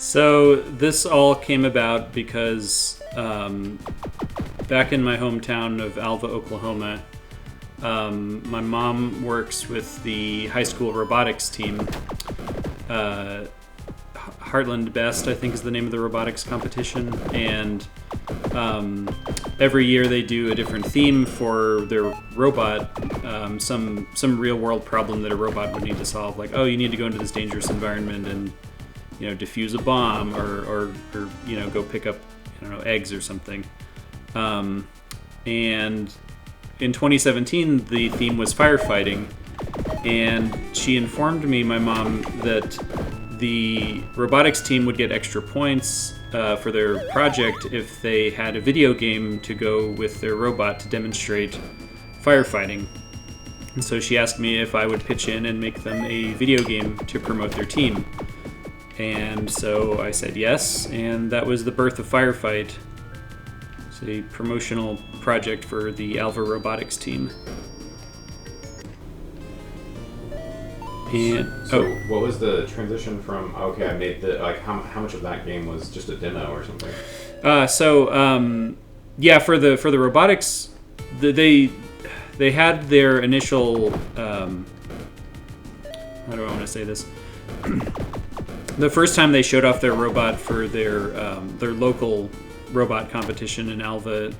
So this all came about because back in my hometown of Alva, Oklahoma, my mom works with the high school robotics team. Heartland Best, I think, is the name of the robotics competition, and every year they do a different theme for their robot. Some real world problem that a robot would need to solve, like, oh, you need to go into this dangerous environment and defuse a bomb, or go pick up eggs or something. And in 2017 the theme was firefighting, and she informed me, my mom, that the robotics team would get extra points for their project if they had a video game to go with their robot to demonstrate firefighting. And so she asked me if I would pitch in and make them a video game to promote their team. And so I said yes, and that was the birth of FireFight. It's a promotional project for the Alva Robotics team. And so what was the transition from, okay, I made the, like, how much of that game was just a demo or something? For the robotics, they had their initial, how do I want to say this? The first time they showed off their robot for their local robot competition in Alva,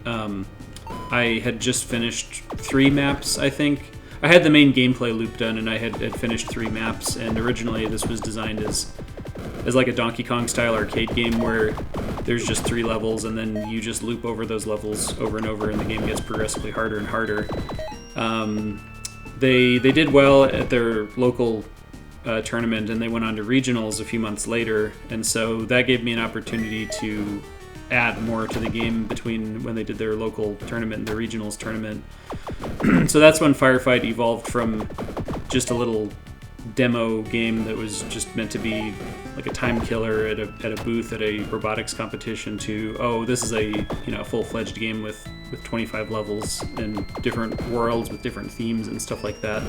I had just finished 3 maps, I think. I had the main gameplay loop done, and I had finished 3 maps, and originally this was designed as like a Donkey Kong style arcade game where there's just 3 levels, and then you just loop over those levels over and over, and the game gets progressively harder and harder. They did well at their local tournament, and they went on to regionals a few months later, and so that gave me an opportunity to add more to the game between when they did their local tournament and their regionals tournament. So that's when Firefight evolved from just a little demo game that was just meant to be like a time killer at a booth at a robotics competition to, oh, this is a full-fledged game with 25 levels and different worlds with different themes and stuff like that.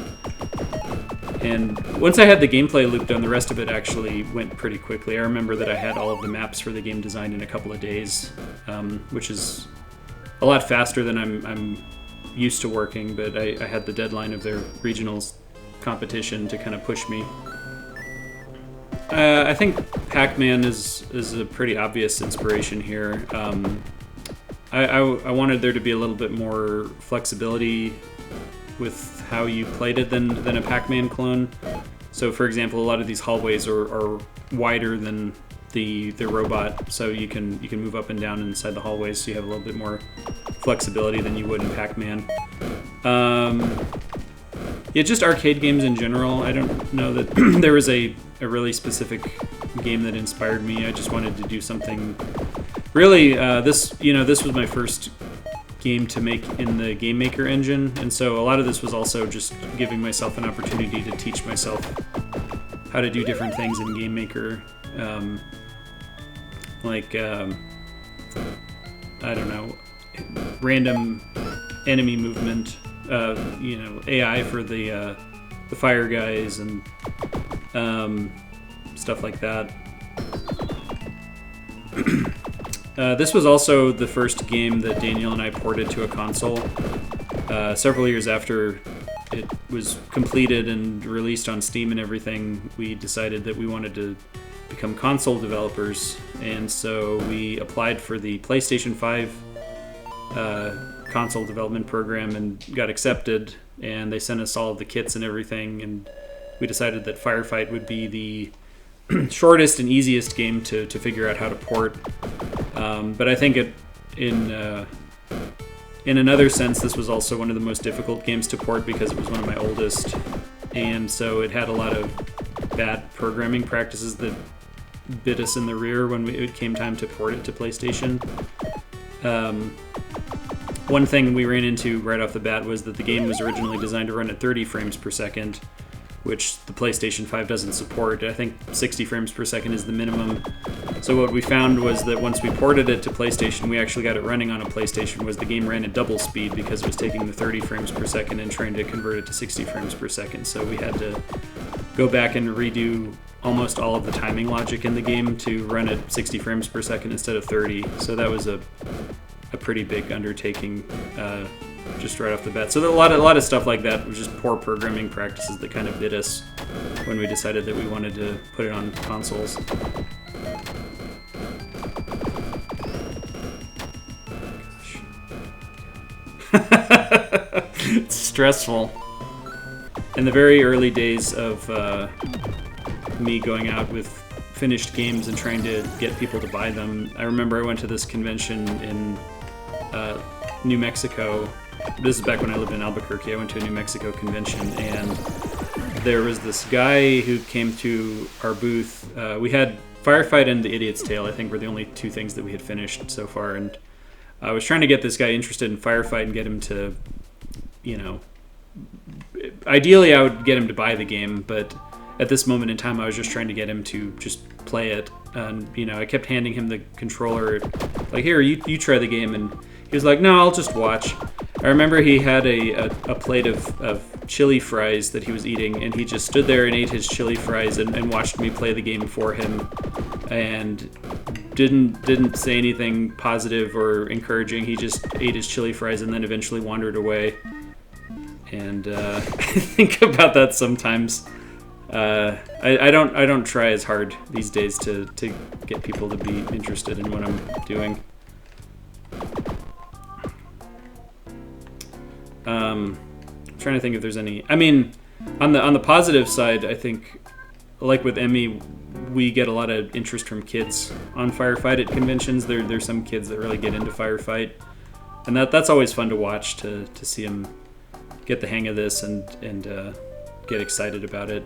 And once I had the gameplay loop done, the rest of it actually went pretty quickly. I remember that I had all of the maps for the game designed in a couple of days, which is a lot faster than I'm used to working, but I had the deadline of their regionals competition to kind of push me. I think Pac-Man is a pretty obvious inspiration here. I wanted there to be a little bit more flexibility with how you played it than a Pac-Man clone. So, for example, a lot of these hallways are wider than the robot, so you can move up and down inside the hallways, so you have a little bit more flexibility than you would in Pac-Man. Just arcade games in general. I don't know that there was a really specific game that inspired me. I just wanted to do something. Really, this was my first game to make in the Game Maker engine, and so a lot of this was also just giving myself an opportunity to teach myself how to do different things in Game Maker, I don't know, random enemy movement, AI for the fire guys and stuff like that. This was also the first game that Daniel and I ported to a console. Several years after it was completed and released on Steam and everything, we decided that we wanted to become console developers, and so we applied for the PlayStation 5 console development program and got accepted, and they sent us all of the kits and everything, and we decided that Firefight would be the shortest and easiest game to figure out how to port. But I think in another sense, this was also one of the most difficult games to port because it was one of my oldest, and so it had a lot of bad programming practices that bit us in the rear when it came time to port it to PlayStation. One thing we ran into right off the bat was that the game was originally designed to run at 30 frames per second, which the PlayStation 5 doesn't support. I think 60 frames per second is the minimum. So what we found was that once we ported it to PlayStation, we actually got it running on a PlayStation, was the game ran at double speed because it was taking the 30 frames per second and trying to convert it to 60 frames per second. So we had to go back and redo almost all of the timing logic in the game to run at 60 frames per second instead of 30. So that was a pretty big undertaking just right off the bat. So a lot of stuff like that was just poor programming practices that kind of bit us when we decided that we wanted to put it on consoles. It's stressful. In the very early days of me going out with finished games and trying to get people to buy them, I remember I went to this convention in New Mexico. This is back when I lived in Albuquerque. I went to a New Mexico convention, and there was this guy who came to our booth. We had FireFight and The Idiot's Tale, I think, were the only two things that we had finished so far, and I was trying to get this guy interested in FireFight and get him to, ideally I would get him to buy the game, but at this moment in time I was just trying to get him to just play it. And, I kept handing him the controller, like, here, you try the game, and he was like, no, I'll just watch. I remember he had a plate of chili fries that he was eating, and he just stood there and ate his chili fries and watched me play the game for him, and didn't say anything positive or encouraging. He just ate his chili fries and then eventually wandered away. And I think about that sometimes. I don't try as hard these days to get people to be interested in what I'm doing. I'm trying to think if there's any. I mean, on the positive side, I think, like with Emmy, we get a lot of interest from kids on FireFight at conventions. There's some kids that really get into FireFight, and that's always fun to watch, to see them get the hang of this and get excited about it.